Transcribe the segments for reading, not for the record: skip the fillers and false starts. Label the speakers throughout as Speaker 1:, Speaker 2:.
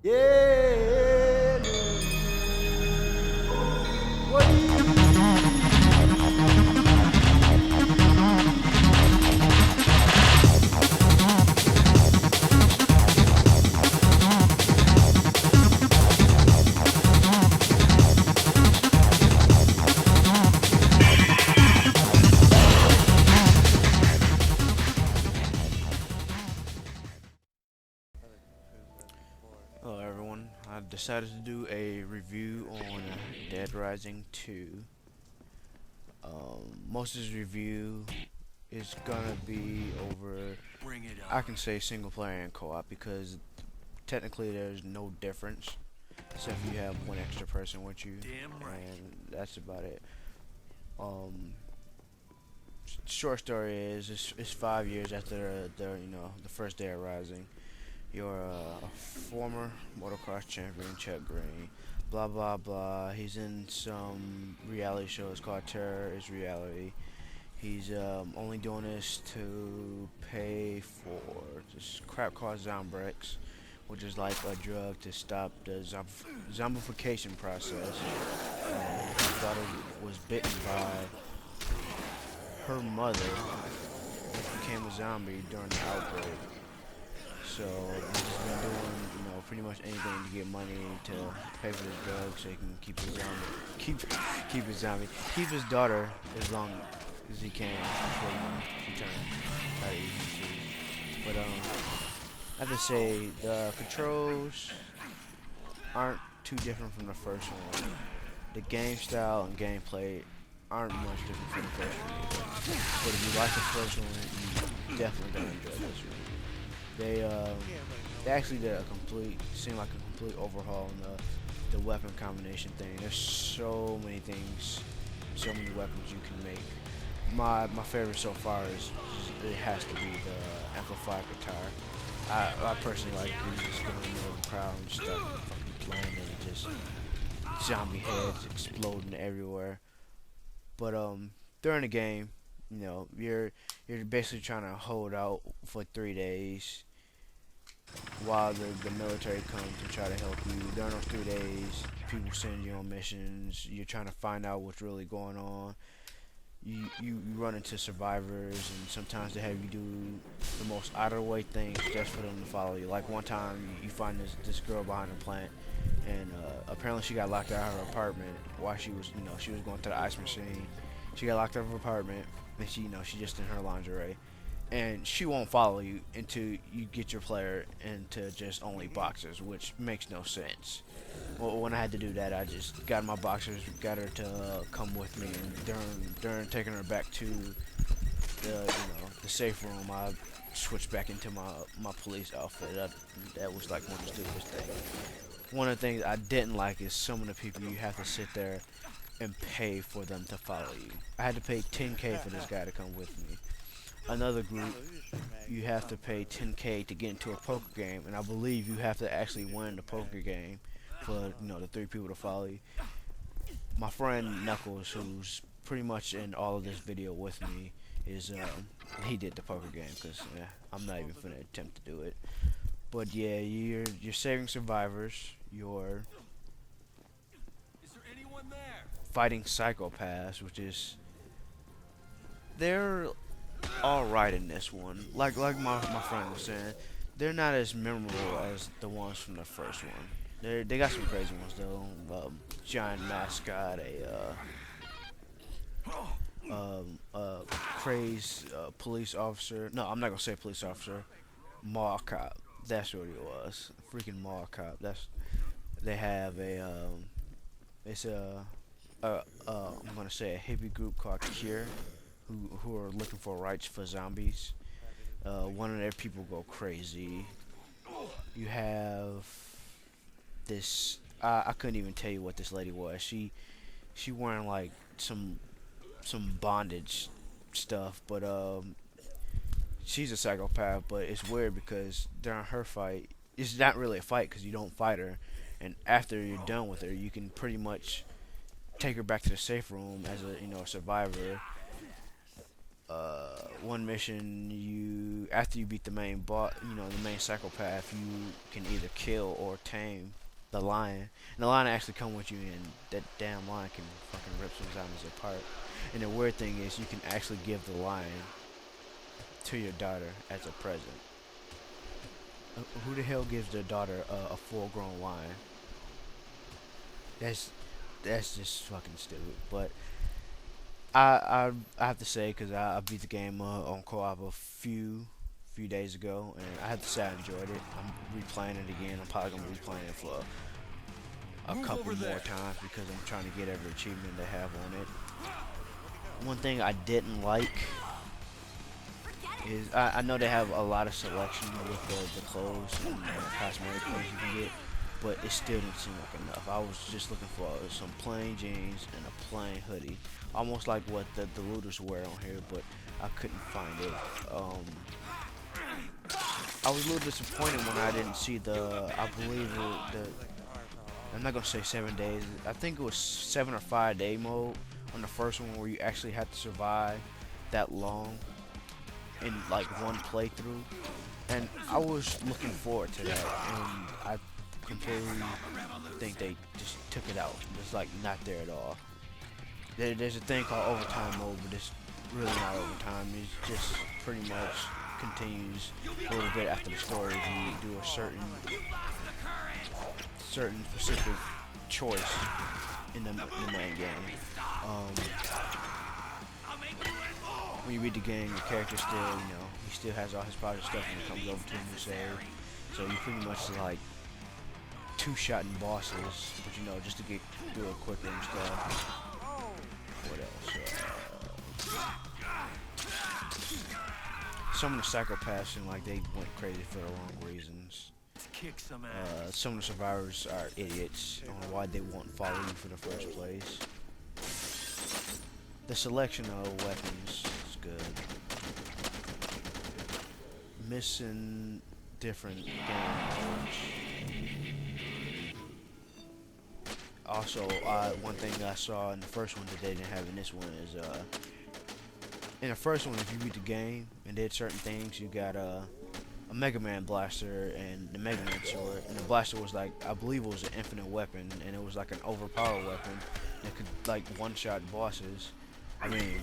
Speaker 1: Yeah. What?
Speaker 2: Hello everyone, I decided to do a review on Dead Rising 2. Most of this review is gonna be over, I can say single player and co-op because technically there's no difference except you have one extra person with you and that's about it. Um, Short story is it's 5 years after the first day of Rising. You're a former motocross champion, Chuck Green. Blah blah blah. He's in some reality show. It's called Terror is Reality. He's only doing this to pay for this crap called Zombrex, which is like a drug to stop the zombification process. His daughter was bitten by her mother, which became a zombie during the outbreak. So he's just been doing, pretty much anything to get money to pay for his drugs so he can keep his daughter as long as he can before she turns out But I have to say the controls aren't too different from the first one. The game style and gameplay aren't much different from the first one either. But if you like the first one, you definitely gonna enjoy this one. They they actually did seemed like a complete overhaul in the weapon combination thing. There's so many things, so many weapons you can make. My favorite so far is it has to be the amplified guitar. I personally like to just go in the middle of the crowd and just start fucking playing and just zombie heads exploding everywhere. But during the game, you're basically trying to hold out for 3 days while the military comes to try to help you. During those 3 days, people send you on missions. You're trying to find out what's really going on. You run into survivors, and sometimes they have you do the most out of the way things just for them to follow you. Like one time, you find this girl behind a plant, and apparently she got locked out of her apartment while she was going to the ice machine. She got locked out of her apartment, and she just in her lingerie, and she won't follow you until you get your player into just only boxers, which makes no sense. Well, when I had to do that, I just got my boxers, got her to come with me, and during taking her back to the safe room, I switched back into my police outfit. That was like one of the stupidest things. One of the things I didn't like is some of the people you have to sit there and pay for them to follow you. I had to pay 10K for this guy to come with me. Another group, you have to pay 10K to get into a poker game, and I believe you have to actually win the poker game for the three people to follow you. My friend Knuckles, who's pretty much in all of this video with me, is he did the poker game because I'm not even gonna attempt to do it. But yeah, you're saving survivors. You're fighting psychopaths, which is they're all right in this one. Like my friend was saying, they're not as memorable as the ones from the first one. They got some crazy ones though. Giant mascot, crazed police officer. No, I'm not gonna say police officer. Mall cop. That's what it was. Freaking mall cop. They have it's I'm gonna say a hippie group called Cure, who are looking for rights for zombies. One of their people go crazy. You have this. I couldn't even tell you what this lady was. She wearing like some bondage stuff, but she's a psychopath. But it's weird because during her fight, it's not really a fight because you don't fight her, and after you're done with her, you can pretty much take her back to the safe room as a survivor. one mission, you after you beat the main boss, the main psychopath, you can either kill or tame the lion. And the lion actually come with you, and that damn lion can fucking rip some zombies apart. And the weird thing is, you can actually give the lion to your daughter as a present. Who the hell gives their daughter a full-grown lion? That's that's just fucking stupid. But I have to say, because I beat the game on co-op a few days ago, and I have to say I enjoyed it. I'm replaying it again. I'm probably gonna be replaying it for a couple more times because I'm trying to get every achievement they have on it. One thing I didn't like is I know they have a lot of selection with the clothes and cosmetic clothes you can get, but it still didn't seem like enough. I was just looking for some plain jeans and a plain hoodie, almost like what the looters wear on here, but I couldn't find it. I was a little disappointed when I didn't see I believe I'm not gonna say 7 days. I think it was 7 or 5 day mode on the first one where you actually had to survive that long in like one playthrough, and I was looking forward to that, and I completely think they just took it out. It's like not there at all. There's a thing called overtime mode, but it's really not overtime. It's just pretty much continues a little bit after the story. You do a certain specific choice in the main game. When you read the game, your character still, he still has all his project stuff when it comes over to him to save. So you pretty much like two-shotting bosses, but just to get through it quicker and stuff. What else? Some of the psychopaths seem like they went crazy for the wrong reasons. Some of the survivors are idiots on why they won't follow you for the first place. The selection of weapons is good. Missing different game modes. Also, one thing I saw in the first one that they didn't have in this one is in the first one, if you beat the game and did certain things, you got a Mega Man blaster and the Mega Man sword, and the blaster was like, I believe it was an infinite weapon, and it was like an overpowered weapon that could like one-shot bosses. I mean,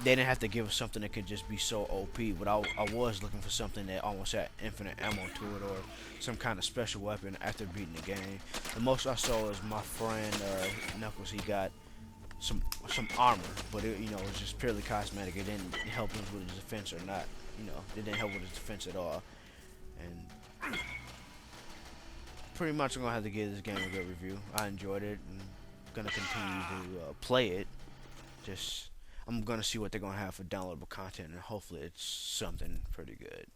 Speaker 2: they didn't have to give us something that could just be so OP, but I was looking for something that almost had infinite ammo to it, or some kind of special weapon after beating the game. The most I saw is my friend Knuckles. He got some armor, but it was just purely cosmetic. It didn't help him with his defense or not. It didn't help with his defense at all. And pretty much I'm gonna have to give this game a good review. I enjoyed it, and gonna continue to play it. I'm gonna see what they're gonna have for downloadable content, and hopefully it's something pretty good.